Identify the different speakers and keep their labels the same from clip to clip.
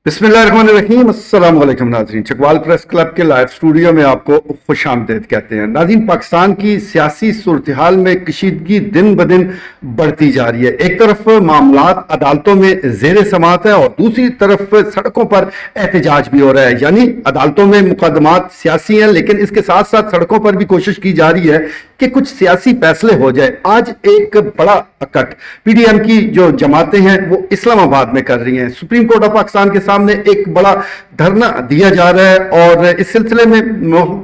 Speaker 1: बिस्मिल्लाहिर्रहमानिर्रहीम। अस्सलाम वालेकुम नाज़रीन, चकवाल प्रेस क्लब के लाइव स्टूडियो में आपको खुशामदीद कहते हैं। नाज़रीन, पाकिस्तान की सियासी सूरत हाल में कशीदगी दिन ब दिन बढ़ती जा रही है। एक तरफ मामलात अदालतों में ज़ेर समाअत है और दूसरी तरफ सड़कों पर एहतजाज भी हो रहा है। यानी अदालतों में मुकदमात सियासी हैं, लेकिन इसके साथ साथ सड़कों पर भी कोशिश की जा रही है कि कुछ सियासी फैसले हो जाए। आज एक बड़ा अकट पीडीएम की जो जमातें हैं वो इस्लामाबाद में कर रही हैं। सुप्रीम कोर्ट ऑफ पाकिस्तान के सामने एक बड़ा धरना दिया जा रहा है और इस सिलसिले में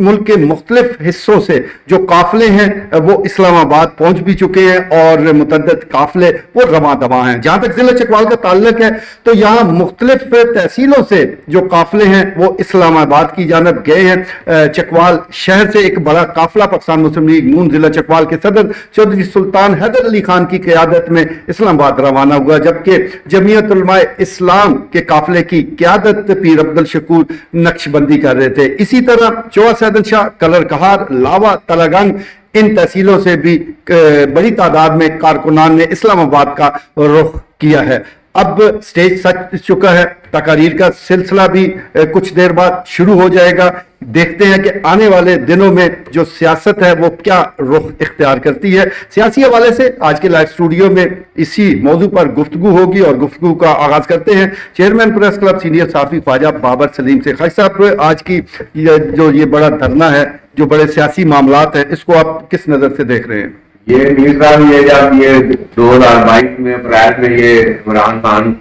Speaker 1: मुल्क के मुख्तलिफ हिस्सों से जो काफिले हैं वो इस्लामाबाद पहुंच भी चुके हैं और मुतअद्दिद काफिले वो रवां दवा हैं। जहां तक जिला चकवाल का ताल्लुक है तो यहाँ मुख्तलिफ तहसीलों से जो काफिले हैं वो इस्लामाबाद की जानब गए हैं। चकवाल शहर से एक बड़ा काफिला पाकिस्तान मुस्लिम लीग नून जिला चकवाल के सदर चौधरी सुल्तान हैदर अली खान की क़यादत में इस्लामाबाद रवाना हुआ, जबकि जमीयत उलमाए इस्लाम के काफिले की क़यादत पीर अब्दुल शकूर नक्शबंदी कर रहे थे। इसी तरह चौहा सैदल शाह, कलर कहार, लावा, तलागंग, इन तहसीलों से भी बड़ी तादाद में कारकुनान ने इस्लामाबाद का रुख किया है। अब स्टेज सज चुका है, तकारीर का सिलसिला भी कुछ देर बाद शुरू हो जाएगा। देखते हैं कि आने वाले दिनों में जो सियासत है वो क्या रुख इख्तियार करती है। सियासी हवाले से आज के लाइव स्टूडियो में इसी मौजू पर गुफ्तगू होगी और गुफ्तगू का आगाज करते हैं चेयरमैन प्रेस क्लब सीनियर साफी ख्वाजा बाबर सलीम से। ख्वाजा साहब, आज की जो ये बड़ा धरना है, जो बड़े सियासी मामलात हैं, इसको आप किस नजर से देख रहे हैं?
Speaker 2: ये मीर साहब, ये जब ये 2022 में अप्रैल में ये इमरान खान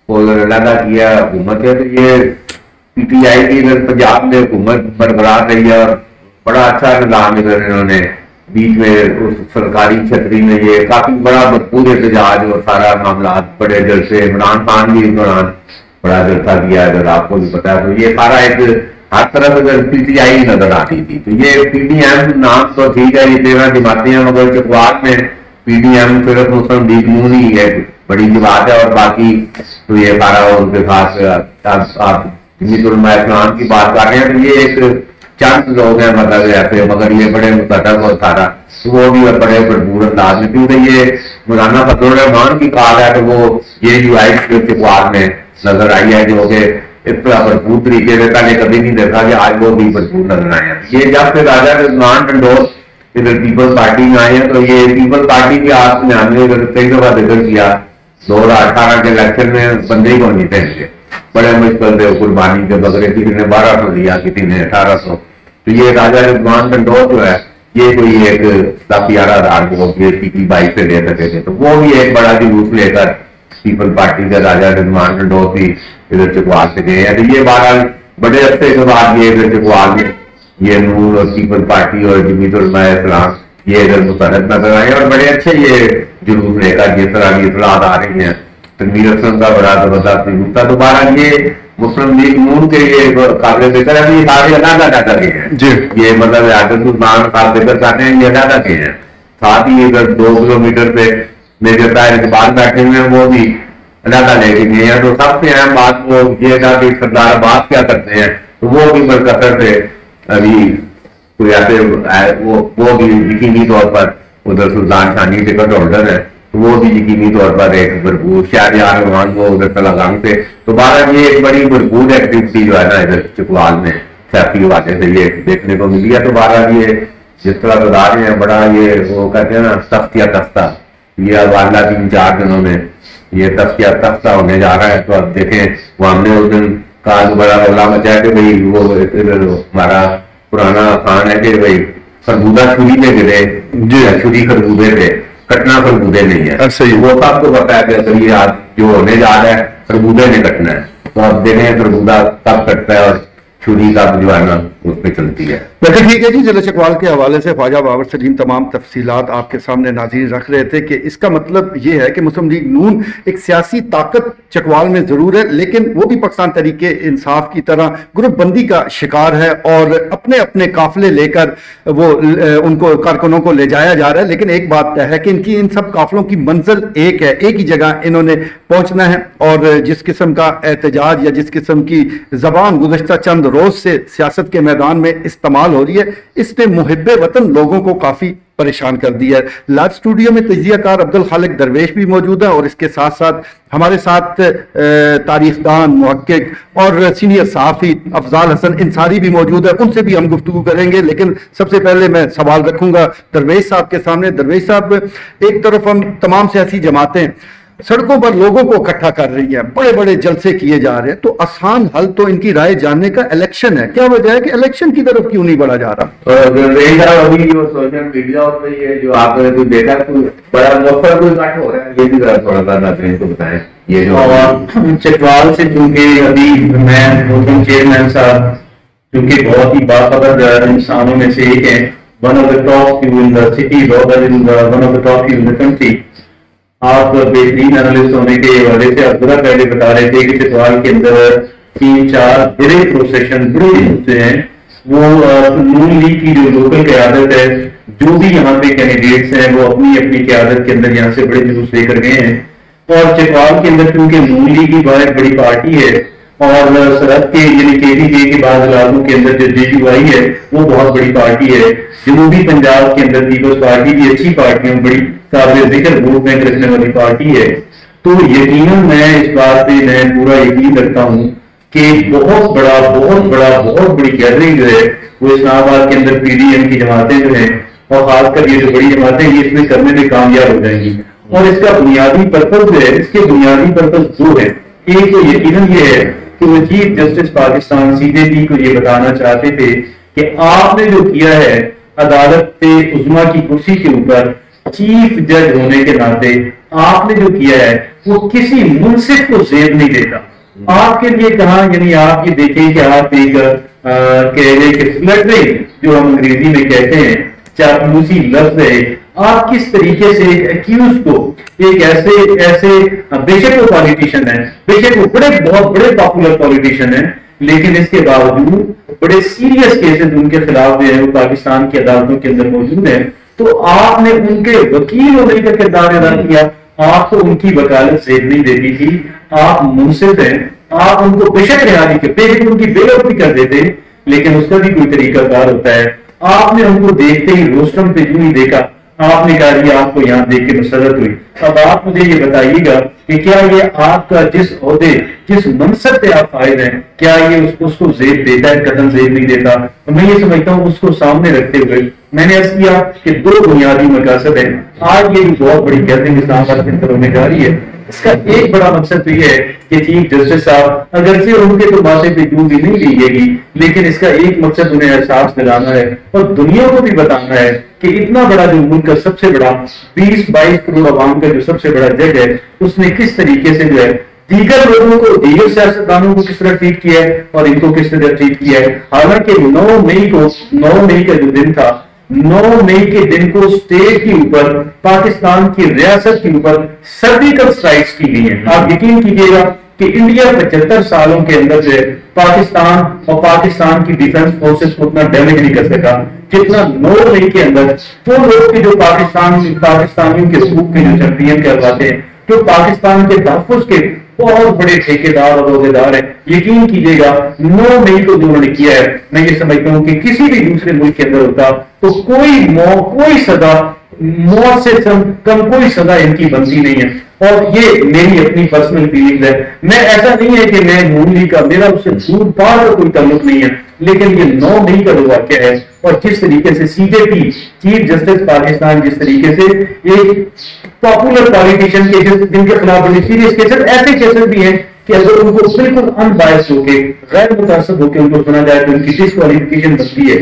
Speaker 2: को अलहदा किया हुकूमत है, तो ये पीटीआई की इधर पंजाब में हुकूमत बरकरार रही है और बड़ा अच्छा निजाम इधर इन्होंने बीच में उस सरकारी छतरी में ये काफी बड़ा भरपूर एहतजाज और सारा मामला बड़े जलसे, इमरान खान भी इस दौरान बड़ा जलसा किया इधर, आपको भी पता है। तो ये सारा एक हर तरफ अगर पीटीआई नजर आती थी। तो ये पीडीएम नाम तो ठीक है, ये 13 जमातें हैं, मगर चकवाल में पीडीएम सिर्फ मुस्लिम लीग नून ही है, बड़ी की बात है। और बाकी तो ये सारा उनके खास आप जमीयत उलमाए इस्लाम की बात कर रहे हैं, तो ये एक चंद लोग हैं मतलब ऐसे, मगर ये बड़े मुतहद और सारा वो भी बड़े भरपूर अंदाज में, क्योंकि ये मौलाना फजलुर रहमान की कॉल है, तो वो ये यूआई चकवाल में नजर आई है, जो कि इतना भरपूर तरीके से पहले कभी नहीं देखा कि आज वो भी भरपूर नजर आए हैं। ये जब से राजा रिजवान टंडोर इधर पीपल्स पार्टी में आए हैं, तो ये पीपल्स पार्टी की आपने हमने कई दफा जिक्र किया, 2018 के इलेक्शन में बंदे ही कौन जीते थे, बड़े मुश्किल थे, कुर्बानी के बगैर किसी ने 1200 लिया, किसी ने 1800। तो ये राजा रिजवान टंडोर जो है ये कोई एक 10-11,000 वोट पीपी बाई से ले सके थे, तो वो भी एक बड़ा जुलूस लेकर पीपल पार्टी का राजा रिजवान टंडोर भी इधर चकवाल से गए हैं। तो ये 12 बड़े हफ्ते के बाद ये इधर चकवाल में ये नूर और पीपल पार्टी और जमीयत उलमाए इस्लाम ये इधर मुतहद नजर आए और बड़े अच्छे ये जुलूस लेकर जिस तरह की इतलात आ रही है। तनवीर हसन का बड़ा जबरदस्त जुलूस था। दोबारा ये मुस्लिम लीग नून के ये काबिल जिक्र है, ये सारे अलग के हैं, ये मतलब आजमान साहब जिक्र करते हैं, ये अलग के हैं। साथ ही इधर 2 किलोमीटर पे मेजर ताहिर इकबाल बैठे हुए हैं, वो भी अलग लेके गए हैं। तो सबसे अहम बात वो ये था कि सरदार अब्बास क्या करते हैं, तो वो भी बरकतर थे अभी कोई ऐसे वो भी यकीनी तौर पर उधर सुल्तान शानी टिकट होल्डर है, तो वो भी यकीनी तौर पर एक भरपूर शाहरियार रहमान वो उधर तलागंग से। तो बारह ये एक बड़ी भरपूर एक्टिविटी जो है ना इधर चकवाल में सियासी वाले से ये देखने को मिली है। तो बारह ये जिस तरह बता रहे हैं बड़ा ये वो कहते हैं ना तख्तिया तख्ता, ये अल्लाह 3-4 दिनों में ये तख्तिया तख्ता होने जा रहा है। तो अब देखें वो हमने उस दिन का बड़ा रौला मचा कि भाई वो हमारा पुराना खान है कि भाई खरबूजा छुरी में गिरे, छुरी खरबूजे थे, कटना खरबूजे नहीं है। सही, वो सबको पता है कि अगर ये आज जो होने जा रहा है खरबूजे ने कटना है, तो अब देखें खरबूजा कब कटता है और छुरी का जो है ना उस पर चलती है।
Speaker 1: बिल्कुल ठीक है जी। जिला चकवाल के हवाले से ख्वाजा बाबर सलीम तमाम तफसीलात आपके सामने नाज़रीन रख रहे थे कि इसका मतलब ये है कि मुस्लिम लीग नून एक सियासी ताकत चकवाल में जरूर है, लेकिन वो भी पाकिस्तान तहरीके इंसाफ की तरह ग्रुप बंदी का शिकार है और अपने अपने काफिले लेकर वो उनको कारकुनों को ले जाया जा रहा है। लेकिन एक बात तय है कि इनकी इन सब काफिलों की मंजिल एक है, एक ही जगह इन्होंने पहुंचना है। और जिस किस्म का एहतजाज या जिस किस्म की जबान गुज़श्ता चंद रोज से सियासत के मैदान में इस्तेमाल हो रही है, इसने मुहिब्बे वतन लोगों को काफी परेशान कर दिया है। लाइव स्टूडियो में तजिया कार अब्दुल खालिक दरवेश भी मौजूद है और इसके साथ साथ हमारे साथ तारीखदान, मुहक्किक और सीनियर सहाफ़ी अफजाल हसन इंसारी भी मौजूद है, उनसे भी हम गुफ्तगू करेंगे। लेकिन सबसे पहले मैं सवाल रखूंगा दरवेश साहब के सामने। दरवेश साहब, एक तरफ हम तमाम सियासी जमातें सड़कों पर लोगों को इकट्ठा कर रही है, बड़े बड़े जलसे किए जा रहे हैं, तो आसान हल तो इनकी राय जानने का इलेक्शन है। क्या वजह है कि इलेक्शन की तरफ क्यों नहीं बढ़ा जा रहा?
Speaker 2: अभी जो सोशल मीडिया पर ये जो आपने कोई देखा, कोई बड़ा मुफ्त इकट्ठ हो रहा है, ये भी थोड़ा सा नाज़रीन को बताएं। ये जो
Speaker 3: चटवाल से, चूंकि अभी मैं मुस्लिम चेयरमैन साहब क्योंकि बहुत ही बाखबर इंसानों में से एक है, one of the top in the city, one of the top in the country. आप बेहतरीन एनालिस्ट होने के हवाले से आप पूरा पहले बता रहे थे कि चितवाल के अंदर 3-4 बड़े प्रोसेशन बड़े होते हैं। वो नून लीग की जो लोकल क़यादत है, जो भी यहाँ पे कैंडिडेट्स हैं, वो अपनी अपनी क़यादत के अंदर यहाँ से बड़े जुलूस लेकर गए हैं। और चितवाल के अंदर क्योंकि नून लीग की बहुत बड़ी पार्टी है और सरहद के यानी KDJ के बाद इलाकों के अंदर जो JUI है वो बहुत बड़ी पार्टी है। जनूबी पंजाब के अंदर पीपल्स पार्टी भी अच्छी पार्टी है, बड़ी काबिल जिक्र वोट बैंक रखने वाली पार्टी है। तो यकीनन मैं इस बात पे मैं पूरा यकीन रखता हूँ कि बहुत बड़ी गैदरिंग जो है वो इस्लामाबाद के अंदर PDM की जमातें जो हैं और खासकर ये जो बड़ी जमातें ये इसमें करने में कामयाब हो जाएंगी। और इसका बुनियादी पर्पज जो है, इसके बुनियादी पर्पज दो है। एक तो यकीनन ये है कि वो चीफ जस्टिस पाकिस्तान CJP को ये बताना चाहते थे कि आपने जो किया है अदालत उज़्मा की कुर्सी के ऊपर चीफ जज होने के नाते आपने जो किया है वो किसी मुंसिफ को जेब नहीं देता। आपके लिए कहा, यानी आप ये देखें कि आप एक कह रहे कि फ्लटरिंग जो हम अंग्रेजी में कहते हैं, चापलूसी लफ्ज है, आप किस तरीके से एक्यूज को एक ऐसे बेशक वो पॉलिटिशियन है, बेशक वो बहुत बड़े पॉपुलर पॉलिटिशियन है, लेकिन इसके बावजूद बड़े सीरियस केसेस उनके खिलाफ जो है वो पाकिस्तान की अदालतों के अंदर मौजूद है। तो आपने उनके वकील होने का किरदार अदा किया, आपको उनकी वकालत सेध नहीं देती थी, आप मुंसिफ हैं, आप उनको बेशक रिहा नहीं करते, बेशक उनकी बेइज्जती कर देते, लेकिन उसका भी कोई तरीकाकार होता है। आपने उनको देखते ही रोस्टम पे यूं ही देखा, आपने कहा ये आपको यहाँ देख के मुसरत हुई। अब आप मुझे ये बताइएगा कि क्या ये आपका जिस ओहदे जिस मनसब पे आप फायद हैं, क्या ये उसको जेब देता है, कदम जेब नहीं देता? तो मैं ये समझता हूँ उसको सामने रखते हुए मैंने अर्ज किया कि दो बुनियादी मकासद है। आज ये बहुत बड़ी गैदरिंग इस्लामाबाद के अंदर होने जा रही है। इसका एक बड़ा मकसद तो ये है कि चीफ जस्टिस साहब अगरचे उनके तो माथे पे जूं भी नहीं ली जाएगी, लेकिन इसका एक मकसद उन्हें एहसास दिलाना है और दुनिया को भी बताना है कि इतना बड़ा जो मुल्क का सबसे बड़ा 20-22 करोड़ आवाम का जो सबसे बड़ा जज है, उसने किस तरीके से जो है दीगर लोगों को, दीगर सियासतदानों को किस तरह ट्रीट किया है और इनको किस तरह ट्रीट किया है। हालांकि 9 मई का जो दिन था, 9 मई के दिन को स्टेट के ऊपर, पाकिस्तान की रियासत के ऊपर सर्जिकल स्ट्राइक्स की गई हैं। आप यकीन कीजिएगा कि इंडिया 75 सालों के अंदर जो है पाकिस्तान और पाकिस्तान की डिफेंस फोर्सेस को उतना डैमेज नहीं कर सका जितना 9 मई के अंदर वो लोग के जो पाकिस्तानियों के सूख के जो चैंपियन कहलाते हैं, जो पाकिस्तान के तहफ़्फ़ुज़ के बहुत बड़े ठेकेदार और रोजेदार है। यकीन कीजिएगा 9 मई को जो उन्होंने किया है, मैं ये समझता हूं कि किसी भी दूसरे मुल्क के अंदर होता तो कोई सजा, मौत से कम कोई सजा इनकी बनती नहीं है। और ये मेरी अपनी पर्सनल फीलिंग्स है। मैं ऐसा नहीं है कि मैं नून लीग का, मेरा उससे दूर पार का कोई ताल्लुक नहीं है, लेकिन ये 9 मई का जो वाक़या है और जिस तरीके से CJP चीफ जस्टिस पाकिस्तान जिस तरीके से एक पॉपुलर पॉलिटिशियन के जिनके खिलाफ बड़े सीरियस केसेस, ऐसे केसेस भी हैं कि अगर उनको बिल्कुल अनबायस्ड होके, गैर मुतासब होकर उनको सुना जाए तो उनकी डिस्क्वालिफिकेशन बनती है।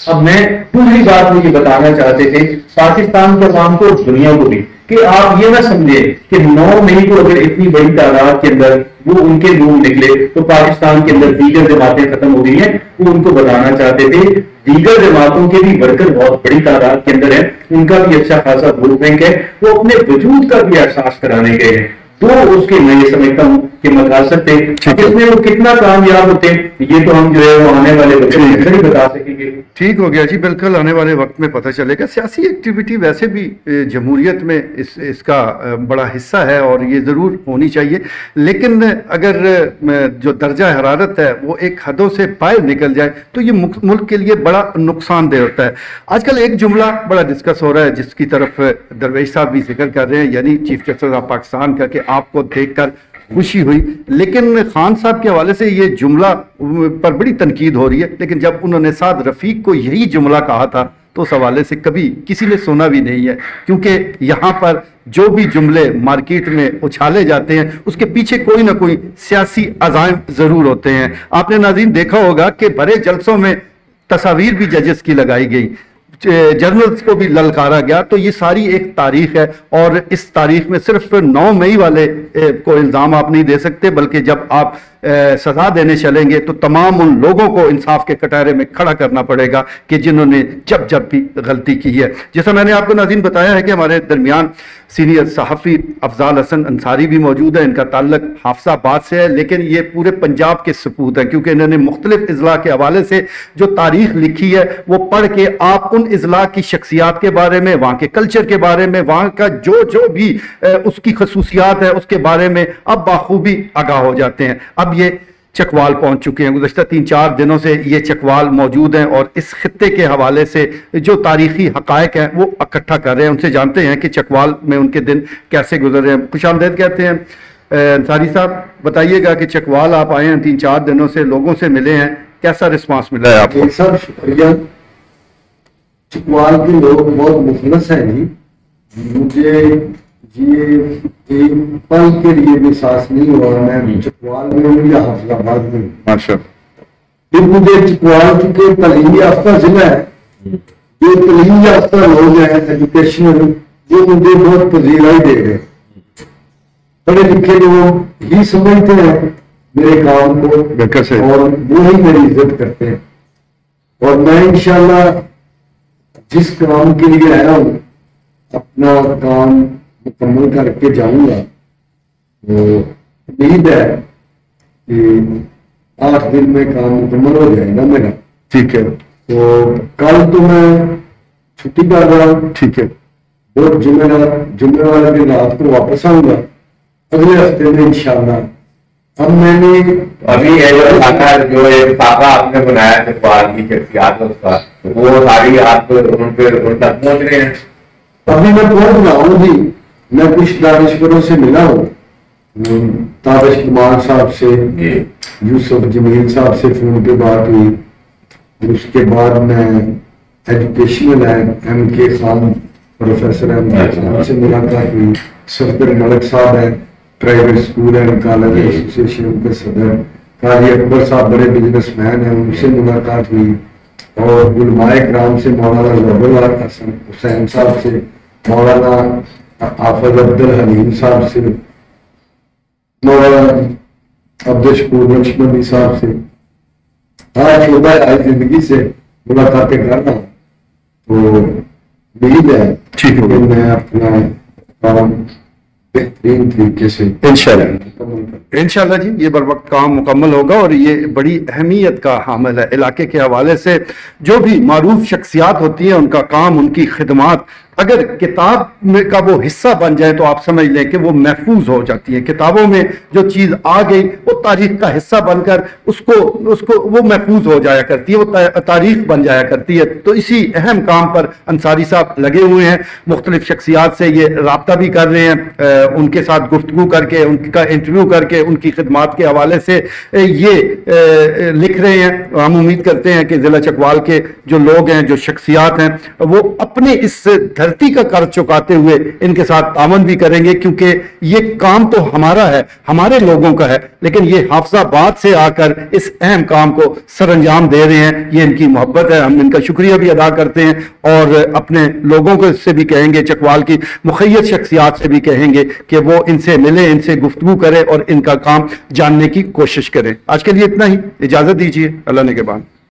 Speaker 3: अब मैं दूसरी बात मुझे बताना चाहते थे पाकिस्तान के अवाम को, दुनिया को भी, कि आप ये ना समझे कि 9 मई को अगर इतनी बड़ी तादाद के अंदर वो उनके लोग निकले तो पाकिस्तान के अंदर दीगर जमातें खत्म हो गई हैं। वो उनको बताना चाहते थे दीगर जमातों के भी वर्कर बहुत बड़ी तादाद के अंदर है, उनका भी अच्छा खासा वोट बैंक है, वो अपने वजूद का भी एहसास कराने गए हैं। تو اس کے میں یہ سمجھتا ہوں کہ مقاصد تھے. اس میں وہ کتنا کامیاب ہوتے ہیں یہ تو ہم جو ہے وہ آنے والے وقت میں نہیں بتا سکیں گے.
Speaker 1: ٹھیک ہو گیا جی، بالکل آنے والے وقت میں پتہ چلے گا. سیاسی ایکٹیویٹی ویسے بھی جمہوریت میں اس کا بڑا حصہ ہے اور یہ ضرور ہونی چاہیے، لیکن اگر جو درجہ حرارت ہے وہ ایک حدوں سے باہر نکل جائے تو یہ ملک کے لیے بڑا نقصان دہ ہوتا ہے. آج کل ایک جملہ بڑا ڈسکس ہو رہا ہے جس کی طرف درویش صاحب بھی ذکر کر رہے ہیں، یعنی چیف جسٹس آف پاکستان کا، کہ آپ کو دیکھ کر خوشی ہوئی. لیکن خان صاحب کے حوالے سے یہ جملہ پر بڑی تنقید ہو رہی ہے، لیکن جب انہوں نے سعد رفیق کو یہی جملہ کہا تھا تو اس حوالے سے کبھی کسی نے سنا بھی نہیں ہے، کیونکہ یہاں پر جو بھی جملے مارکیٹ میں اچھالے جاتے ہیں اس کے پیچھے کوئی نہ کوئی سیاسی عزائم ضرور ہوتے ہیں. آپ نے ناظرین دیکھا ہوگا کہ بڑے جلسوں میں تصاویر بھی ججز کی لگائی گئی، جرنلز کو بھی للکارا گیا. تو یہ ساری ایک تاریخ ہے، اور اس تاریخ میں صرف 9 مئی والے کو الزام آپ نہیں دے سکتے، بلکہ جب آپ سزا دینے چلیں گے تو تمام ان لوگوں کو انصاف کے کٹہرے میں کھڑا کرنا پڑے گا کہ جنہوں نے جب بھی غلطی کی ہے. جیسا میں نے آپ کو ناظرین بتایا ہے کہ ہمارے درمیان سینئر صحافی افضال حسن انصاری بھی موجود ہیں. ان کا تعلق حافظ آباد سے ہے، لیکن یہ پورے پنجاب کے سپوت ہیں، کیونکہ انہوں نے مختلف اضلاع کے حوالے سے جو تاریخ لکھی ہے وہ پڑھ کے آپ ان اضلاع کی شخصیات کے بارے میں، وہاں کے کلچر کے بارے میں، وہاں کا جو بھی اس کی خصوصیات ہے اس کے بارے میں اب بخوبی آگاہ ہو جاتے ہیں. اب یہ چکوال پہنچ چکے ہیں، گزشتہ 3-4 دنوں سے یہ چکوال موجود ہیں اور اس خطے کے حوالے سے جو تاریخی حقائق ہیں وہ اکٹھا کر رہے ہیں. ان سے جانتے ہیں کہ چکوال میں ان کے دن کیسے گزر رہے ہیں. خوش آمدید کہتے ہیں. انصاری صاحب بتائیے گا کہ چکوال آپ آئے ہیں 3-4 دنوں سے، لوگوں سے ملے ہیں، کیسا رسپانس ملا ہے آپ کو؟
Speaker 4: سر شکریہ. چکوال کے لوگ بہت مخلص ہیں جی. مجھے یہ ایک پل کے لیے بھی احساس نہیں ہوا میں چکوال میں ہوں یا حافظ آباد میں ہوں.
Speaker 1: ماشاء
Speaker 4: پھر مجھے چکوال چونکہ تعلیم یافتہ ضلع ہے، جو تعلیم یافتہ لوگ ہیں ایجوکیشنل، وہ مجھے بہت پذیرائی دے گئے. پڑھے لکھے لوگ ہی سمجھتے ہیں میرے کام کو اور وہی میری عزت کرتے ہیں. اور میں انشاءاللہ جس کام کے لیے آیا ہوں اپنا کام مکمل کر کے جاؤں گا. وہ امید ہے کہ 8 دن میں کام مکمل ہو جائے گا میرا.
Speaker 1: ٹھیک ہے.
Speaker 4: تو کل تو میں چھٹی کر رہا ہوں.
Speaker 1: ٹھیک ہے.
Speaker 4: اور جمعے والے دن رات کو واپس آؤں گا اگلے ہفتے میں انشاءاللہ. اب میں نے
Speaker 2: ابھی جو ایک پاپا آپ نے بنایا چکوال کی شخصیات اس کا، وہ ساری آپ ان تک پہنچ رہے ہیں.
Speaker 4: ابھی میں پہنچ رہا ہوں جی. میں کچھ دانشوروں سے ملا ہوں، تابش کمار صاحب سے، یوسف جمیل صاحب سے فون پہ بات ہوئی. اس کے بعد میں ایجوکیشنل ہے ایم کے خان، پروفیسر ایم کے خان سے ملاقات ہوئی. صفدر ملک صاحب ہیں، private school and college association کے صدر. قاضی اکبر صاحب بڑے بزنس مین ہیں، ان سے ملاقات ہوئی. اور علماء کرام سے مولانا ضرور حسین صاحب سے، مولانا حافظ عبد الحلیم صاحب سے، مولانا عبدالشکور نقشبندی صاحب سے. آج شعبہ زندگی سے ملاقاتیں کر رہا ہوں. تو امید ہے
Speaker 1: ٹھیک ہے
Speaker 4: میں اپنا کام بہترین طریقے سے
Speaker 1: انشاءاللہ جی یہ بر وقت کام مکمل ہوگا. اور یہ بڑی اہمیت کا حامل ہے. علاقے کے حوالے سے جو بھی معروف شخصیات ہوتی ہیں ان کا کام، ان کی خدمات اگر کتاب میں کا وہ حصہ بن جائے تو آپ سمجھ لیں کہ وہ محفوظ ہو جاتی ہے. کتابوں میں جو چیز آ گئی وہ تاریخ کا حصہ بن کر اس کو وہ محفوظ ہو جایا کرتی ہے، وہ تاریخ بن جایا کرتی ہے. تو اسی اہم کام پر انصاری صاحب لگے ہوئے ہیں. مختلف شخصیات سے یہ رابطہ بھی کر رہے ہیں، ان کے ساتھ گفتگو کر کے، ان کا انٹرویو کر کے، ان کی خدمات کے حوالے سے یہ لکھ رہے ہیں. ہم امید کرتے ہیں کہ ضلع چکوال کے جو لوگ ہیں، جو شخصیات ہیں، وہ اپنے اس دھرتی کا قرض چکاتے ہوئے ان کے ساتھ تعاون بھی کریں گے، کیونکہ یہ کام تو ہمارا ہے، ہمارے لوگوں کا ہے، لیکن یہ حافظ آباد سے آ کر اس اہم کام کو سر انجام دے رہے ہیں. یہ ان کی محبت ہے. ہم ان کا شکریہ بھی ادا کرتے ہیں اور اپنے لوگوں کو سے بھی کہیں گے، چکوال کی مخیر شخصیات سے بھی کہیں گے کہ وہ ان سے ملیں، ان سے گفتگو کریں اور ان کا کام جاننے کی کوشش کریں. آج کے لیے اتنا ہی. اجازت دیجیے. اللہ نے کے بعد.